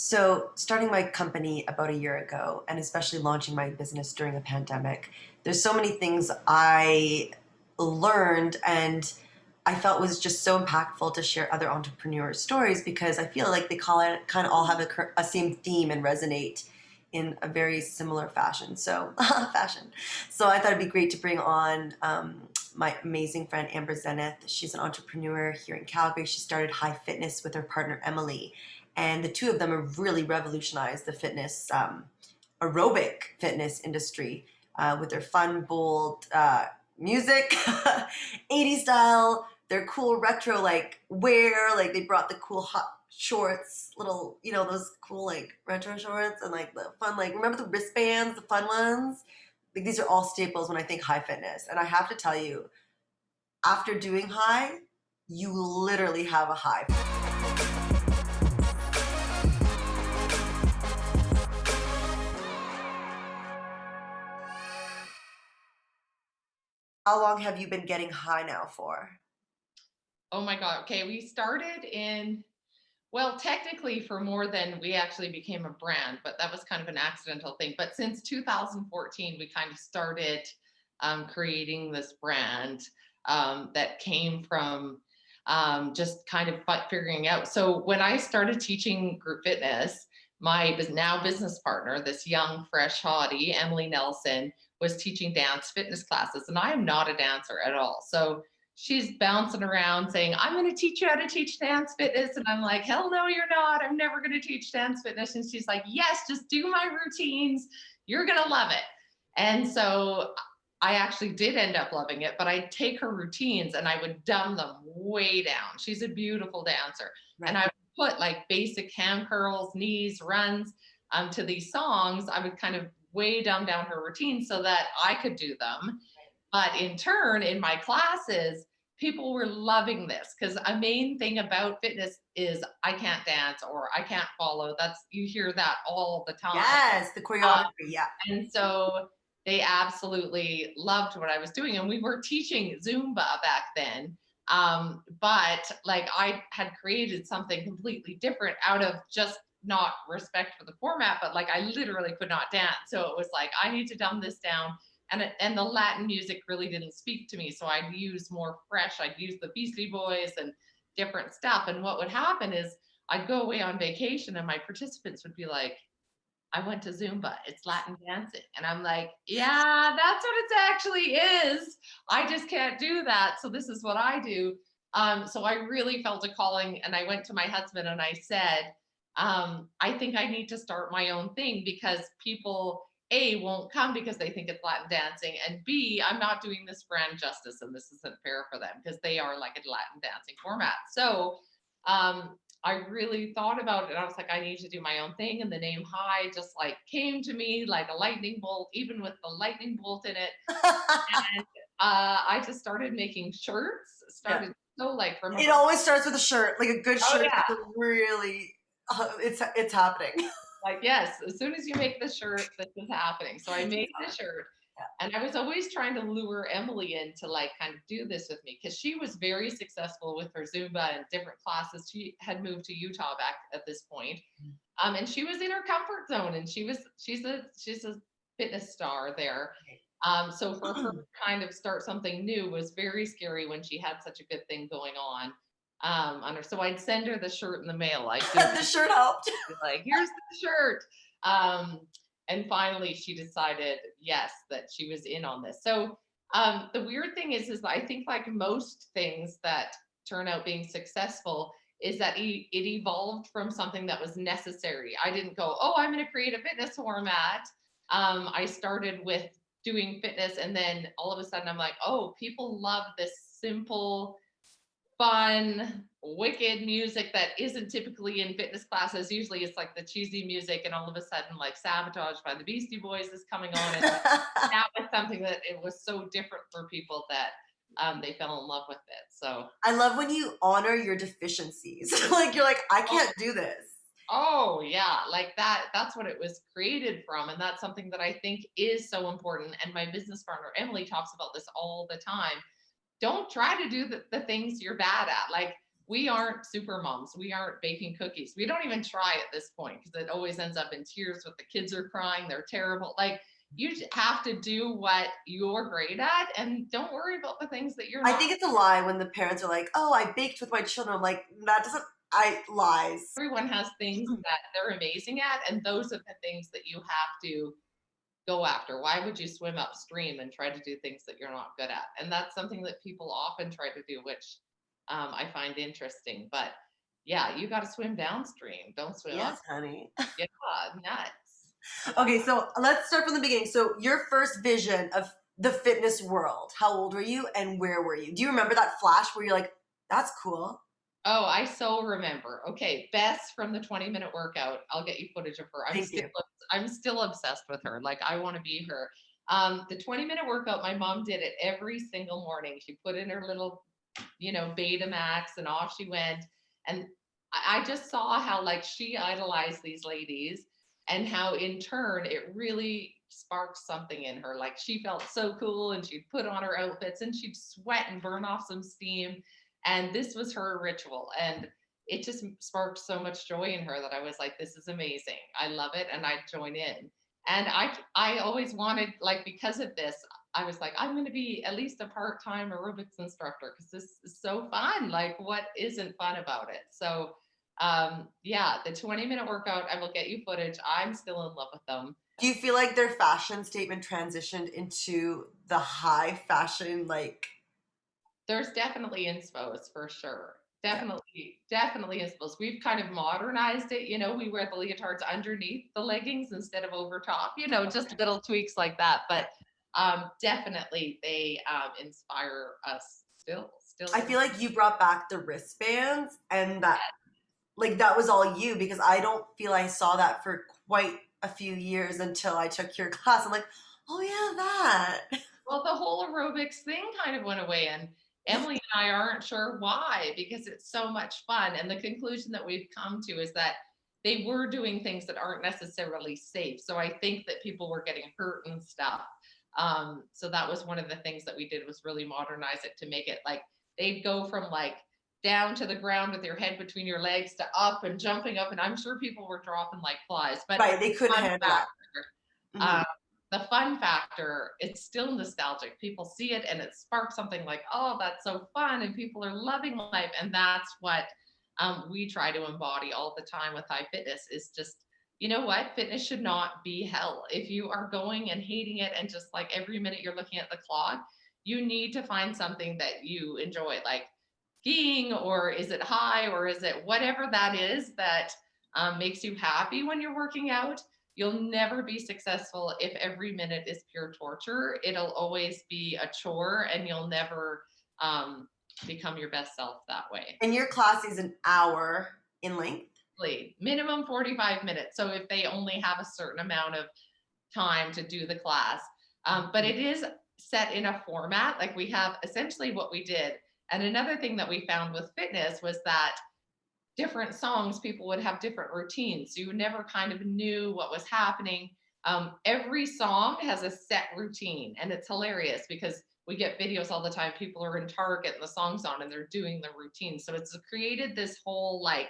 So, starting my company about a year ago, and especially launching my business during a pandemic, there's so many things I learned and I felt was just so impactful to share other entrepreneur stories because I feel like they call it kind of all have a same theme and resonate in a very similar fashion. So, fashion. So, I thought it'd be great to bring on my amazing friend Amber Zenith. She's an entrepreneur here in Calgary. She started High Fitness with her partner Emily, and the two of them have really revolutionized the fitness, aerobic fitness industry with their fun, bold music, 80s style, their cool retro like wear, like they brought the cool hot shorts, little, those cool like retro shorts and like the fun, like remember the wristbands, the fun ones? Like these are all staples when I think high fitness. And I have to tell you, after doing high, you literally have a high. How long have you been getting high now for? Oh my God. Okay. We started well, technically for more than we actually became a brand, but that was kind of an accidental thing. But since 2014, we kind of started creating this brand that came from just kind of figuring out. So when I started teaching group fitness, my now business partner, this young, fresh hottie, Emily Nelson, was teaching dance fitness classes. And I am not a dancer at all. So she's bouncing around saying, I'm going to teach you how to teach dance fitness. And I'm like, hell no, you're not. I'm never going to teach dance fitness. And she's like, yes, just do my routines. You're going to love it. And so I actually did end up loving it, but I'd take her routines and I would dumb them way down. She's a beautiful dancer. And Right. I would put like basic hand curls, knees, runs to these songs. I would kind of way dumb down her routine so that I could do them. But in turn, in my classes, people were loving this because a main thing about fitness is I can't dance or I can't follow. That's you hear that all the time. Yes, the Uh, choreography. Yeah. and so they absolutely loved what I was doing. And we were teaching Zumba back then. But like I had created something completely different out of just not respect for the format, but like I literally could not dance. So it was like, I need to dumb this down. And the Latin music really didn't speak to me. So I'd use more fresh, I'd use the Beastie Boys and different stuff. And what would happen is I'd go away on vacation and my participants would be like, I went to Zumba. It's Latin dancing. And I'm like, yeah, that's what it actually is. I just can't do that. So this is what I do. So I really felt a calling and I went to my husband and I said, I think I need to start my own thing because people, A, won't come because they think it's Latin dancing. And B, I'm not doing this brand justice and this isn't fair for them because they are like a Latin dancing format. So I really thought about it and I was like, I need to do my own thing. And the name High just like came to me like a lightning bolt, even with the lightning bolt in it. And I just started making shirts, Yeah. started so like from, It always starts with a shirt. Like a good oh shirt yeah, is a really, it's happening. like, yes, as soon as you make the shirt, this is happening. So I made the shirt. Yeah. And I was always trying to lure Emily in to like kind of do this with me because she was very successful with her Zumba and different classes. She had moved to Utah back at this point. And she was in her comfort zone and she's a fitness star there. So for her to kind of start something new was very scary when she had such a good thing going on her. So I'd send her the shirt in the mail. I'd do The shirt helped. like, here's the shirt. Um, and finally she decided, yes, that she was in on this. So the weird thing is I think like most things that turn out being successful is that it evolved from something that was necessary. I didn't go, oh, I'm going to create a fitness format. I started with doing fitness and then all of a sudden I'm like, oh, people love this simple, fun, wicked music that isn't typically in fitness classes. Usually it's like the cheesy music, and all of a sudden, like Sabotage by the Beastie Boys is coming on. And that was something that it was so different for people that they fell in love with it. So, I love when you honor your deficiencies. Like you're like, I oh, can't do this. oh yeah, like that's what it was created from. And that's something that I think is so important. And my business partner, Emily, talks about this all the time. Don't try to do the things you're bad at. Like we aren't super moms. We aren't baking cookies. We don't even try at this point because it always ends up in tears with the kids are crying. They're terrible. Like you have to do what you're great at and don't worry about the things that you're I not. think it's a lie when the parents are like, "Oh, I baked with my children." I'm like, that doesn't. I lies. Everyone has things that they're amazing at, and those are the things that you have to go after. Why would you swim upstream and try to do things that you're not good at? And that's something that people often try to do, which I find interesting. But yeah, you got to swim downstream. Don't swim up. Yes, honey. Yeah, nuts. Yeah. Okay, so let's start from the beginning. So your first vision of the fitness world. How old were you, and where were you? Do you remember that flash where you're like, "That's cool"? Oh, I so remember. Okay, Bess from the 20-minute workout. I'll get you footage of her. Thank you. I'm still obsessed with her. Like I want to be her. The 20-minute workout, my mom did it every single morning. She put in her little, Betamax and off she went. And I just saw how like she idolized these ladies and how in turn it really sparked something in her. Like she felt so cool and she'd put on her outfits and she'd sweat and burn off some steam, and this was her ritual, and it just sparked so much joy in her that I was like, this is amazing, I love it, and I'd join in. And I always wanted, like, because of this, I was like, I'm going to be at least a part-time aerobics instructor because this is so fun. Like, what isn't fun about it? So yeah, the 20-minute workout, I will get you footage. I'm still in love with them. Do you feel like their fashion statement transitioned into the high fashion, like, There's definitely inspos for sure. yeah. Definitely inspos. We've kind of modernized it. We wear the leotards underneath the leggings instead of over top, just little tweaks like that. But definitely they inspire us still. I feel like you brought back the wristbands, and that, like, that was all you, because I don't feel I saw that for quite a few years until I took your class. I'm like, oh yeah, that. Well, the whole aerobics thing kind of went away, and Emily and I aren't sure why, because it's so much fun. And the conclusion that we've come to is that they were doing things that aren't necessarily safe. So I think that people were getting hurt and stuff. So that was one of the things that we did, was really modernize it to make it like they'd go from like down to the ground with your head between your legs to up and jumping up. And I'm sure people were dropping like flies, but Right, they couldn't fun handle that. factor. Mhm. The fun factor, it's still nostalgic. People see it and it sparks something like, oh, that's so fun, and people are loving life. And that's what we try to embody all the time with high fitness, is just, you know what, fitness should not be hell. If you are going and hating it and just like every minute you're looking at the clock, you need to find something that you enjoy, like skiing, or is it high, or is it whatever that is that makes you happy when you're working out. You'll never be successful if every minute is pure torture. It'll always be a chore, and you'll never become your best self that way. And your class is an hour in length? Minimum 45 minutes. So if they only have a certain amount of time to do the class, but it is set in a format. Like we have essentially what we did. And another thing that we found with fitness was that different songs, people would have different routines. So you never kind of knew what was happening. Every song has a set routine, and it's hilarious because we get videos all the time. People are in Target and the song's on and they're doing the routine. So it's created this whole like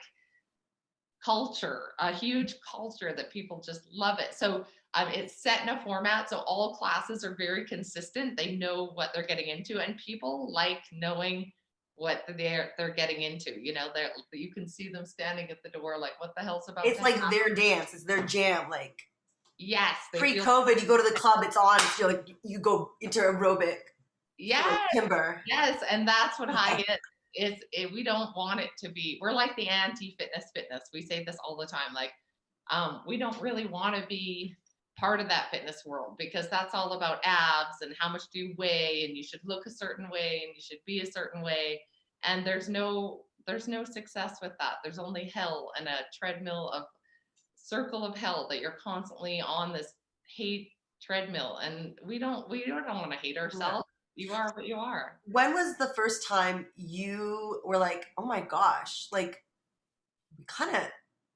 culture, a huge culture that people just love it. So it's set in a format. So all classes are very consistent. They know what they're getting into, and people like knowing what they're getting into. You can see them standing at the door like, what the hell's about It's to like happen? their dance, it's their jam. Like, Yes, pre-COVID, you go to the club, it's on. You're like, you go into aerobic. yes, Timber. yes, and that's what high is. We don't want it to be. We're like the anti-fitness fitness. We say this all the time. Like, we don't really want to be part of that fitness world, because that's all about abs and how much do you weigh, and you should look a certain way and you should be a certain way. And there's no success with that. There's only hell, and a treadmill of circle of hell that you're constantly on this hate treadmill. And we don't want to hate ourselves. You are what you are. When was the first time you were like, oh my gosh, like, we kind of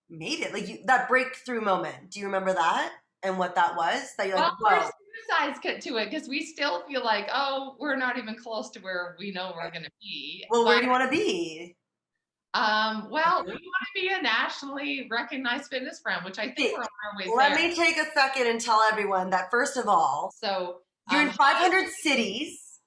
made it? Like, that breakthrough moment. Do you remember that? And what that was? That you're like, Well, there's whoa. two sides to it, because we still feel like, oh, we're not even close to where we know we're going to be. Well, where But do you want to be? Well, we want to be a nationally recognized fitness brand, which I think Okay, we're on our way let there. me take a second and tell everyone that first of all, So, you're in hi, 500 cities.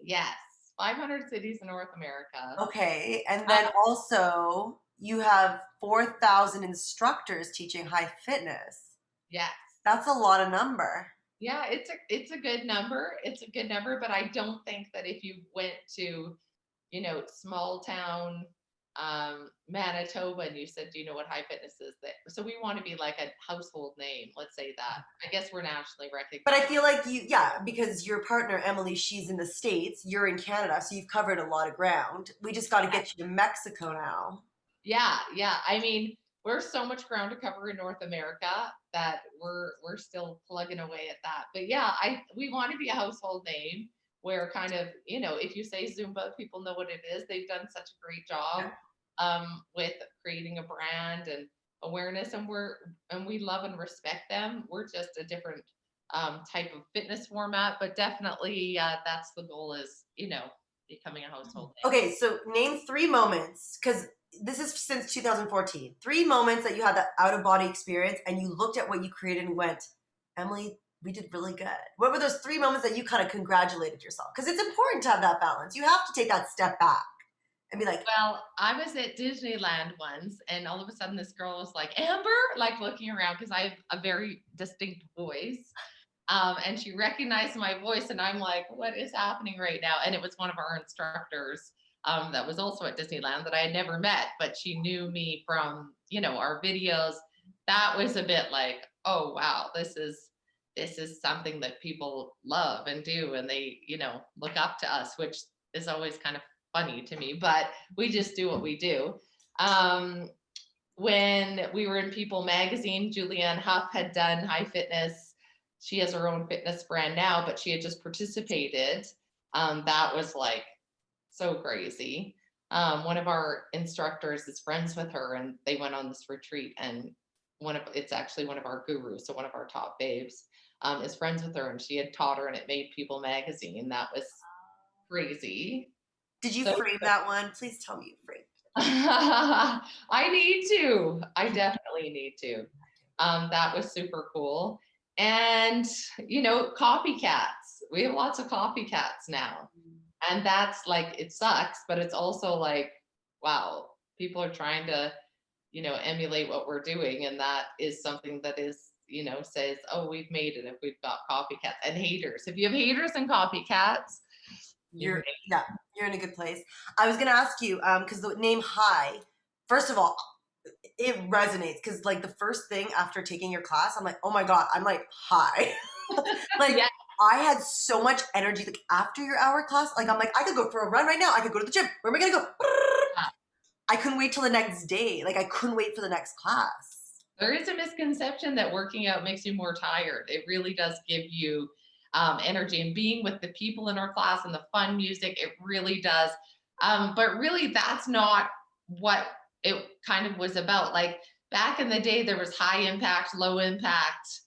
yes, 500 cities in North America. Okay. And Uh, then also you have 4,000 instructors teaching high fitness. yes. That's a lot of number. Yeah, it's a good number. It's a good number, but I don't think that if you went to, small town Manitoba and you said, "Do you know what high fitness is?" That so we want to be like a household name. Let's say that. I guess we're nationally But I recognized. feel like yeah, because your partner, Emily, she's in the States, you're in Canada, so you've covered a lot of ground. We just got to get you to Mexico now. Yeah, yeah. I mean, we're so much ground to cover in North America that we're still plugging away at that. But yeah, I we want to be a household name where kind of, if you say Zumba, people know what it is. They've done such a great job Yeah. with creating a brand and awareness, and we love and respect them. We're just a different type of fitness format, but definitely that's the goal is, becoming a household name. Okay, so name three moments, because this is since 2014. Three moments that you had that out of body experience and you looked at what you created and went, Emily, we did really good. What were those three moments that you kind of congratulated yourself? Because it's important to have that balance. You have to take that step back and be like, Well, I was at Disneyland once, and all of a sudden, this girl was like, Amber, like looking around because I have a very distinct voice. And she recognized my voice, and I'm like, what is happening right now? And it was one of our instructors that was also at Disneyland that I had never met, but she knew me from, our videos. That was a bit like, oh wow, this is something that people love and do, and they, look up to us, which is always kind of funny to me, but we just do what we do. Um, when we were in People magazine, Julianne Hough had done high fitness. She has her own fitness brand now, but she had just participated. That was like so crazy. One of our instructors is friends with her, and they went on this retreat. And it's actually one of our gurus, so one of our top babes, is friends with her, and she had taught her, and it made People magazine. That was crazy. did you So frame that one? Please tell me you framed I need to. I definitely need to. That was super cool. And, copycats. We have lots of copycats now. And that's like, it sucks, but it's also like, wow, people are trying to, emulate what we're doing. And that is something that is, says, oh, we've made it if we've got copycats and haters. If you have haters and copycats, you you're yeah, you're in a good place. I was gonna ask you, because the name High, first of all, it resonates because like the first thing after taking your class, I'm like, oh my God, I'm like high. Like yeah. I had so much energy. Like after your hour class, like I'm like, I could go for a run right now. I could go to the gym. Where am I gonna go? I couldn't wait till the next day. Like I couldn't wait for the next class. There is a misconception that working out makes you more tired. It really does give you energy, and being with the people in our class and the fun music, it really does. But really, that's not what it kind of was about. Like back in the day, there was high impact, low impact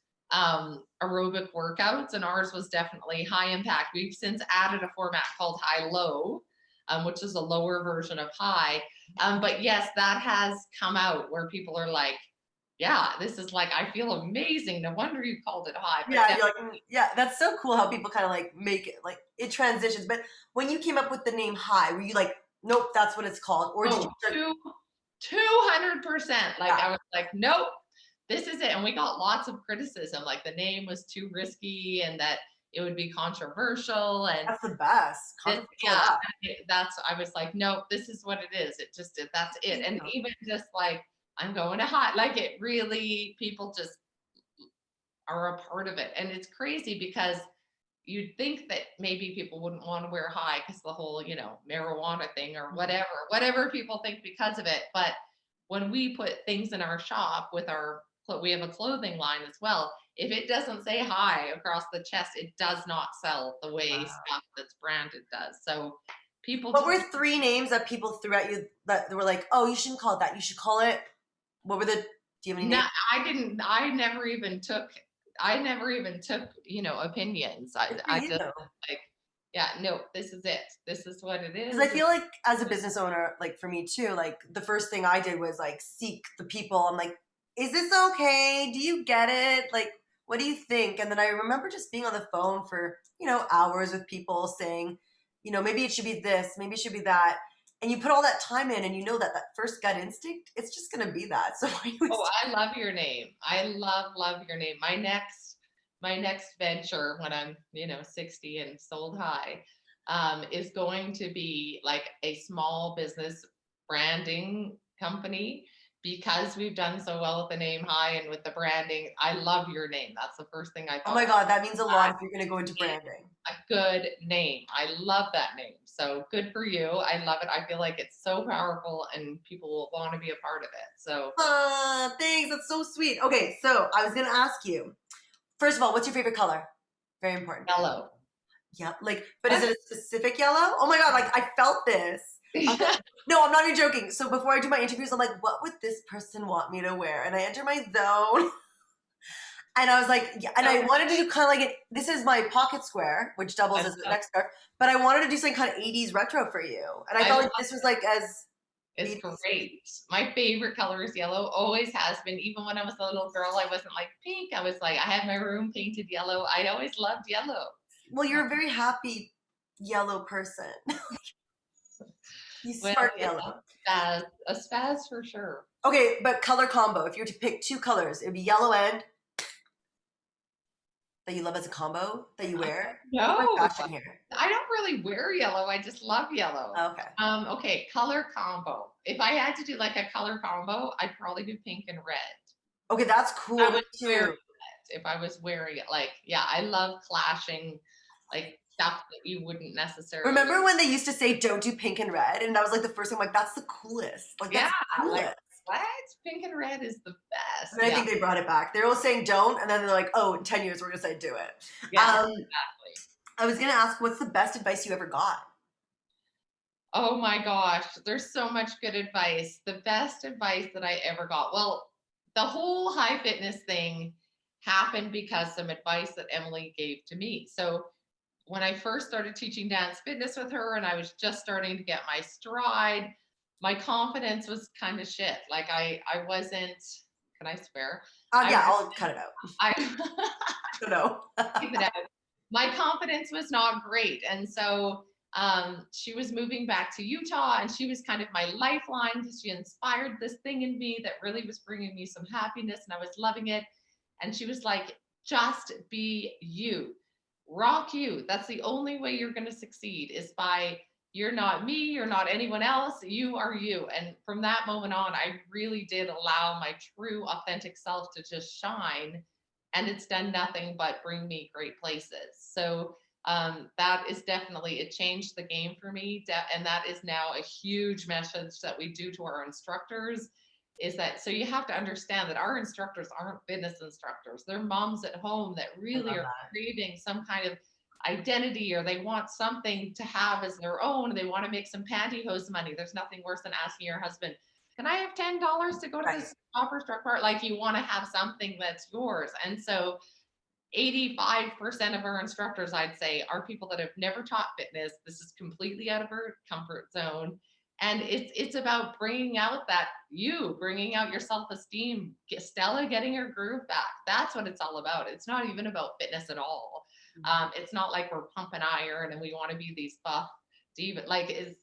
aerobic workouts, and ours was definitely high impact. We've since added a format called high low, which is a lower version of high. But yes, that has come out where people are like, yeah, this is like, I feel amazing. No wonder you called it high. But Yeah, you're like, yeah, that's so cool how people kind of like make it like it transitions. But when you came up with the name High, were you like, nope, that's what it's called, or did you oh, start? 200%. Like, Yeah, I was like, nope, this is it. And we got lots of criticism. Like, the name was too risky and that it would be controversial. And that's the best. Controversial yeah, enough. I was like, nope, this is what it is. That's it. And Yeah. even just like, I'm going to hot, like it really, people just are a part of it. And it's crazy because you'd think that maybe people wouldn't want to wear high because the whole, marijuana thing or whatever people think because of it. But when we put things in our shop we have a clothing line as well. If it doesn't say high across the chest, it does not sell the way Wow. stuff that's branded does. So people What just, were three names that people threw at you that were like, oh, you shouldn't call it that. You should call it. What were the? Do you have any no, names? I didn't, I never even took, opinions. Good for I you just though. like, Yeah, no, this is it. This is what it Because I is. feel like as a business owner, like for me too, like the first thing I did was like seek the people. I'm like, is this okay? Do you get it? Like, what do you think? And then I remember just being on the phone for, hours with people saying, maybe it should be this, maybe it should be that. And you put all that time in and you know that that first gut instinct, it's just going to be that. So why you Oh, I love your name. I love your name. My next venture when I'm, 60 and sold high, is going to be like a small business branding company because we've done so well with the name high and with the branding. I love your name. That's the first thing I oh my thought. God, that means a lot if you're going to go into branding. A good name. I love that name. So good for you. I love it. I feel like it's so powerful and people will want to be a part of it. So Thanks. That's so sweet. Okay, so I was going to ask you, first of all, what's your favorite color? Very important. yellow. Yeah, like, but is it a specific yellow? Oh my God, like I felt this. I'm like, no, I'm not even joking. So before I do my interviews, I'm like, what would this person want me to wear? And I enter my zone. And I was like, yeah, and I wanted to do kind of like this is my pocket square, which doubles as the neck scarf, but I wanted to do something kind of 80s retro for you. And I felt like this was like as It's 80s. great. My favorite color is yellow, always has been. Even when I was a little girl, I wasn't like pink. I was like, I had my room painted yellow. I always loved yellow. Well, you're a very happy yellow person. You Well, spark yeah, yellow. a spaz for sure. Okay, but color combo. If you were to pick two colors, it would be yellow and that you love as a combo that you wear. What's No, my fashion here? I don't really wear yellow. I just love yellow. Okay. Okay, color combo. If I had to do like a color combo, I'd probably do pink and red. Okay, that's I cool. Me was wearing too. it. If I was wearing it, like, yeah, I love clashing, like stuff that you wouldn't necessarily. Remember when they used to say don't do pink and red? And that was like the first thing I'm like, that's the coolest. Like Yeah, that's the like coolest. what? Pink and red is the best. And I Yeah, think they brought it back. They're all saying don't, and then they're like, oh, in 10 years we're gonna say do it. yeah, exactly. I was gonna ask, what's the best advice you ever got? Oh my gosh, there's so much good advice. The best advice that I ever got. Well, the whole high fitness thing happened because some advice that Emily gave to me. So when I first started teaching dance fitness with her and I was just starting to get my stride, my confidence was kind of shit. Like I wasn't, can I swear? Yeah, I I'll cut it out. I No. keep it out. My confidence was not great. And so she was moving back to Utah and she was kind of my lifeline because she inspired this thing in me that really was bringing me some happiness and I was loving it. And she was like, just be you, rock you. That's the only way you're going to succeed is by you're not me, you're not anyone else, you are you. And from that moment on, I really did allow my true, authentic self to just shine. And it's done nothing but bring me great places. So that is definitely, it changed the game for me. And that is now a huge message that we do to our instructors is that, so you have to understand that our instructors aren't fitness instructors. They're moms at home that I really love are that. craving some kind of identity or they want something to have as their own. They want to make some pantyhose money. There's nothing worse than asking your husband, can I have $10 to go to Right. this opera struck part? Like you want to have something that's yours. And so 85% of our instructors, I'd say, are people that have never taught fitness. This is completely out of our comfort zone. And it's about bringing out that you, bringing out your self-esteem, Stella getting her groove back. That's what it's all about. It's not even about fitness at all. It's not like we're pumping iron and we want to be these buff diva. Like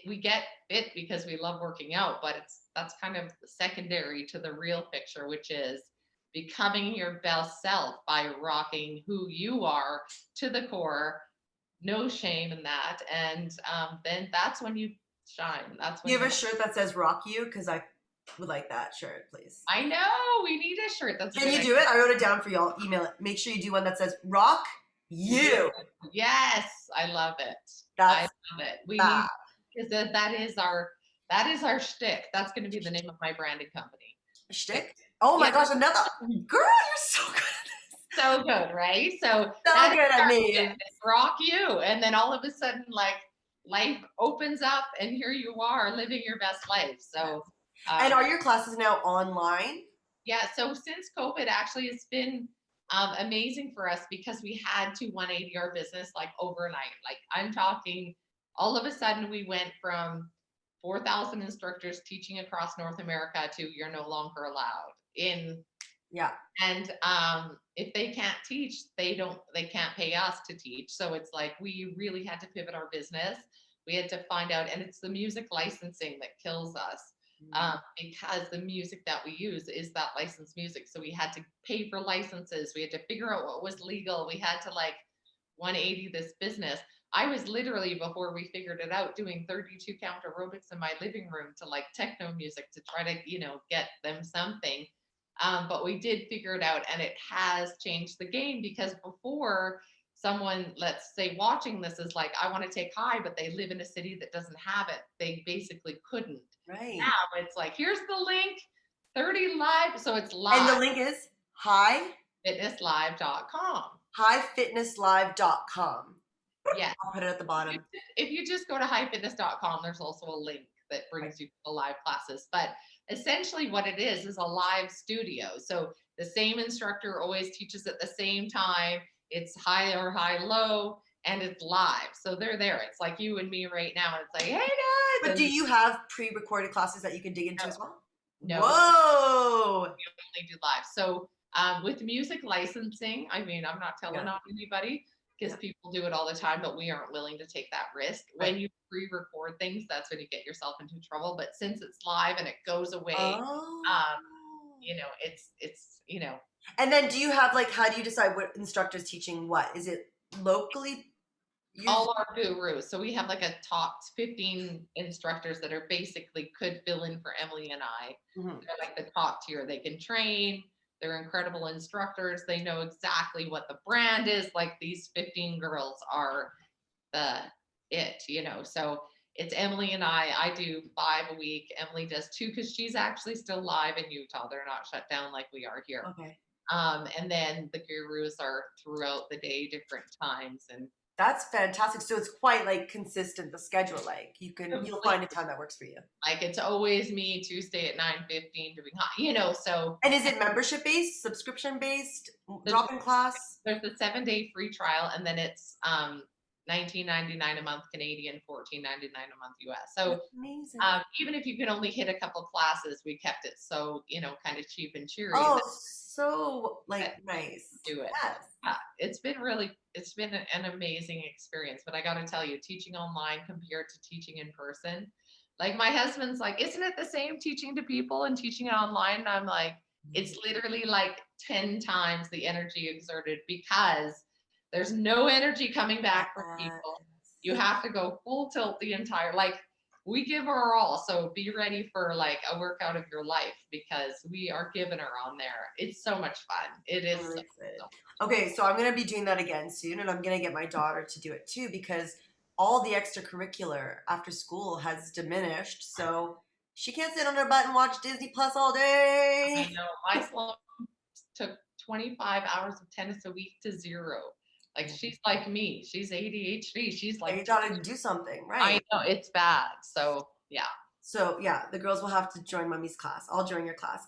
we get fit because we love working out, but that's kind of secondary to the real picture, which is becoming your best self by rocking who you are to the core. No shame in that, and then that's when you shine. That's when You have a shirt that says rock you? Because I would like that shirt, please. I know we need a shirt. That's Can you do it? I wrote it down for y'all. Email it. Make sure you do one that says rock you. Yes, I love it. I That's love it. We that. need because that is our shtick. That's going to be the name of my branding company. Shtick? Oh my Yeah. gosh, another girl, you're so good. So good, right? So So good at me. rock you, and then all of a sudden, like life opens up, and here you are living your best life. So, And are your classes now online? yeah. So since COVID, actually, it's been Amazing for us because we had to 180 our business like overnight. Like I'm talking, all of a sudden we went from 4,000 instructors teaching across North America to you're no longer allowed in. Yeah. And if they can't teach, they can't pay us to teach. So it's like we really had to pivot our business. We had to find out, and it's the music licensing that kills us, because the music that we use is that licensed music. So we had to pay for licenses. We had to figure out what was legal. We had to like 180 this business. I was literally, before we figured it out, doing 32 count aerobics in my living room to like techno music to try to, get them something. But we did figure it out, and it has changed the game, because before, someone, let's say, watching this is like, I want to take high, but they live in a city that doesn't have it. They basically couldn't. Right. Now it's like, here's the link, 30 live. So it's And the live, link is hi fitnesslive.com. highfitnesslive.com. Yeah. I'll put it at the bottom. If you just go to highfitness.com, there's also a link that brings you to the live classes. But essentially what it is a live studio. So the same instructor always teaches at the same time. It's high or high low, and it's live. So they're there. It's like you and me right now. And it's like, hey guys. But And do you have pre-recorded classes that you can dig into no, as well? no, Whoa. we only do live. So with music licensing, I mean, I'm not telling on anybody, because people do it all the time, but we aren't willing to take that risk. Right. When you pre-record things, that's when you get yourself into trouble. But since it's live and it goes away, it's. And then do you have like, how do you decide what instructor's teaching what? Is it locally used? All our gurus. So we have like a top 15 instructors that are basically could fill in for Emily and I. Mhm. They're like the top tier. They can train. They're incredible instructors. They know exactly what the brand is. Like these 15 girls are So it's Emily and I do 5 a week. Emily does 2 because she's actually still live in Utah. They're not shut down like we are here. Okay. And then the gurus are throughout the day, different times. And that's fantastic. So it's quite like consistent, the schedule. Like you'll find a time that works for you. Like it's always me Tuesday at 9:15 doing so. And is it membership based, subscription based, drop-in class? There's a 7-day free trial, and then it's $19.99 a month Canadian, $14.99 a month US. So amazing. Even if you can only hit a couple classes, we kept it so kind of cheap and cheery. Oh, so like nice. Do it. Yes. It's been an amazing experience. But I got to tell you, teaching online compared to teaching in person, like my husband's like, isn't it the same teaching to people and teaching it online? And I'm like, it's literally like 10 times the energy exerted, because there's no energy coming back from people. You have to go full tilt the entire, like we give our all. So be ready for like a workout of your life, because we are giving her on there. It's so much fun. It is. Really okay, so I'm going to be doing that again soon, and I'm going to get my daughter to do it too, because all the extracurricular after school has diminished. So she can't sit on her butt and watch Disney Plus all day. I know. My son took 25 hours of tennis a week to 0. Like she's like me. She's ADHD. She's like, you gotta do something, right? I know, it's bad. So yeah. So yeah, the girls will have to join mommy's class. I'll join your class.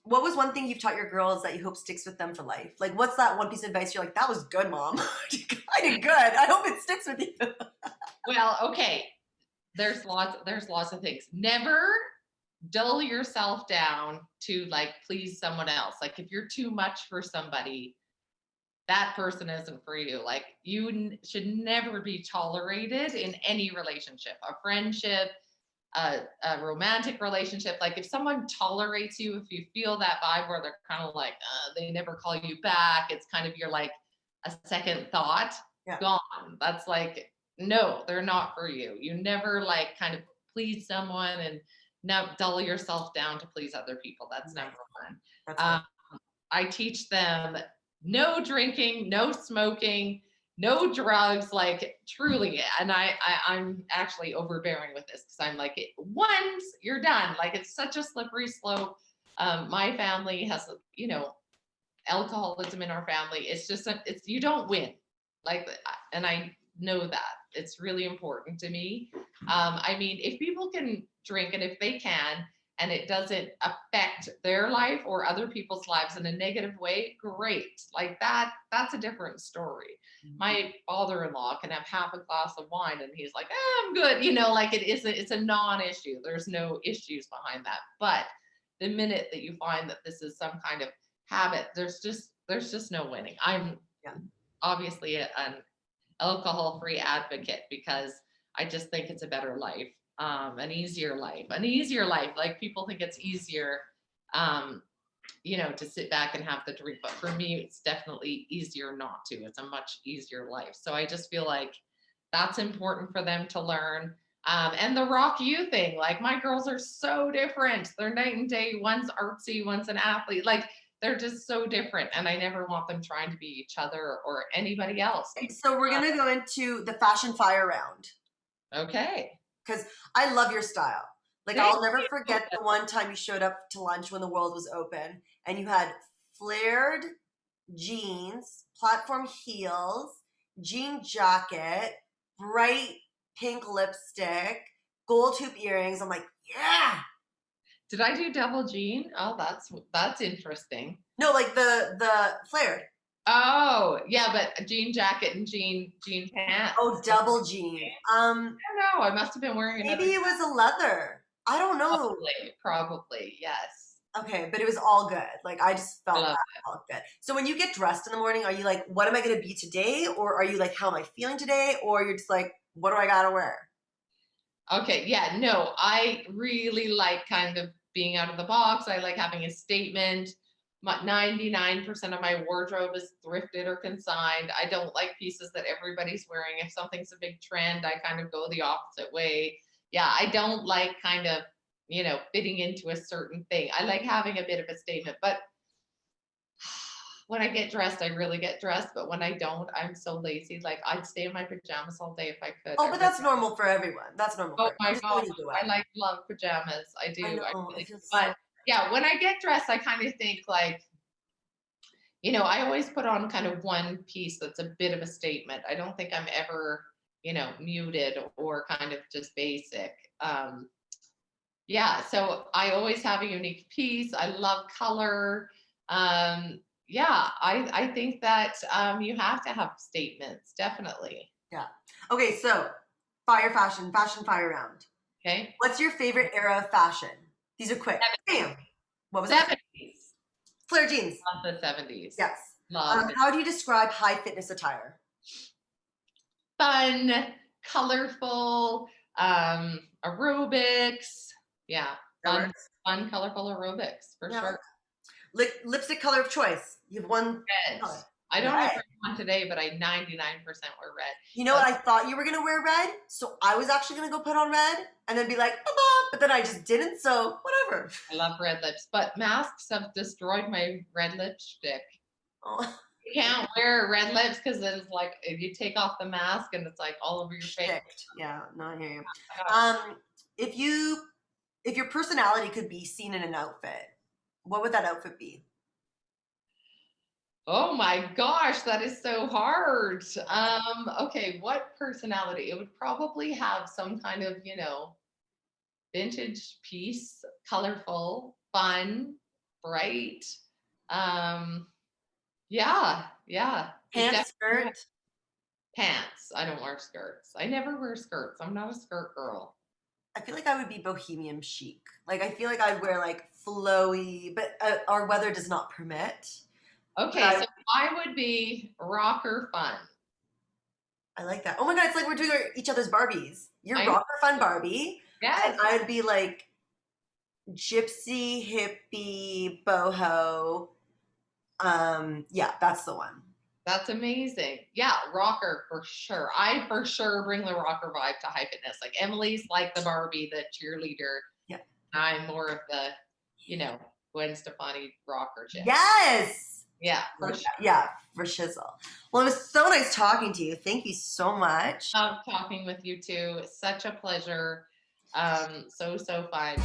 What was one thing you've taught your girls that you hope sticks with them for life? Like, what's that one piece of advice you're like, that was good, mom. I did good. I hope it sticks with you. Well, okay. There's lots of things. Never dull yourself down to like please someone else. Like if you're too much for somebody, that person isn't for you. Like you should never be tolerated in any relationship, a friendship, a romantic relationship. Like if someone tolerates you, if you feel that vibe where they're kind of like, they never call you back, it's kind of your like a second thought, gone. That's like, no, they're not for you. You never like kind of please someone and now dull yourself down to please other people. That's number one. I teach them no drinking, no smoking, no drugs, like truly. And I'm actually overbearing with this, because I'm like, once you're done, like it's such a slippery slope. My family has, alcoholism in our family. It's just, you don't win. Like, and I know that it's really important to me. I mean, if people can drink, and if they can, and it doesn't affect their life or other people's lives in a negative way, great. Like that's a different story. My father-in-law can have half a glass of wine and he's like, I'm good. Like it's a non-issue. There's no issues behind that. But the minute that you find that this is some kind of habit, there's just no winning. I'm Yeah. obviously an alcohol-free advocate because I just think it's a better life, an easier life, Like people think it's easier, to sit back and have the drink, but for me, it's definitely easier not to. It's a much easier life. So I just feel like that's important for them to learn. And the rock you thing, like my girls are so different. They're night and day. One's artsy, one's an athlete. Like they're just so different. And I never want them trying to be each other or anybody else. So we're going to go into the fashion fire round. Okay. Because I love your style. Like, Thank I'll never you. forget the one time you showed up to lunch when the world was open and you had flared jeans, platform heels, jean jacket, bright pink lipstick, gold hoop earrings. I'm like, yeah. Did I do double jean? Oh, that's interesting. No, like the flared. Oh, yeah, but jean jacket and jean pants. Oh, double jean. I don't know. I must have been wearing another. Maybe it was a leather. I don't know. Probably, yes. Okay, but it was all good. Like I just felt Love that felt good. So when you get dressed in the morning, are you like, what am I going to be today? Or are you like, how am I feeling today? Or you're just like, what do I got to wear? Okay, yeah, no, I really like kind of being out of the box. I like having a statement. 99% of my wardrobe is thrifted or consigned. I don't like pieces that everybody's wearing. If something's a big trend, I kind of go the opposite way. Yeah, I don't like kind of, fitting into a certain thing. I like having a bit of a statement, but when I get dressed, I really get dressed. But when I don't, I'm so lazy. Like I'd stay in my pajamas all day if I could. Oh, but that's normal for everyone. That's normal Oh for my everyone. God, I love pajamas. I do. I know. Really It feels do. so. But yeah, when I get dressed, I kind of think like, I always put on kind of one piece that's a bit of a statement. I don't think I'm ever, muted or kind of just basic. Yeah, so I always have a unique piece. I love color. Yeah, I think that you have to have statements, definitely. Yeah. Okay, so fashion fire round. Okay. What's your favorite era of fashion? These are quick. Bam. What was that? 70s. Flare jeans. Love the 70s. Yes. Love How do you describe high fitness attire? fun, colorful, aerobics. Yeah, fun, colorful aerobics for sure. Lipstick color of choice. You have one Red. color. I don't have one today, but I 99% wear red. You know what? I thought you were gonna wear red, so I was actually gonna go put on red and then be like, "Ba-ba," but then I just didn't. So whatever. I love red lips, but masks have destroyed my red lipstick. Oh. You can't wear red lips because then it's like if you take off the mask and it's like all over your face. Yeah, no, I hear you. If your personality could be seen in an outfit, what would that outfit be? Oh my gosh, that is so hard. Okay, what personality? It would probably have some kind of, vintage piece, colorful, fun, bright. Yeah. Pants, skirt. Pants. I don't wear skirts. I never wear skirts. I'm not a skirt girl. I feel like I would be Bohemian Chic. Like I feel like I'd wear like flowy, but our weather does not permit. Okay, so I would be rocker fun. I like that. Oh my God, it's like we're doing each other's Barbies. You're rocker fun Barbie. Yes. And I'd be like gypsy, hippie, boho. Yeah, that's the one. That's amazing. Yeah, rocker for sure. I for sure bring the rocker vibe to high fitness. Like Emily's like the Barbie, the cheerleader. Yeah. I'm more of the, Gwen Stefani rocker chick. Yes. Yeah, for sure. Yeah, for shizzle. Well, it was so nice talking to you. Thank you so much. Love talking with you too. Such a pleasure. So fun.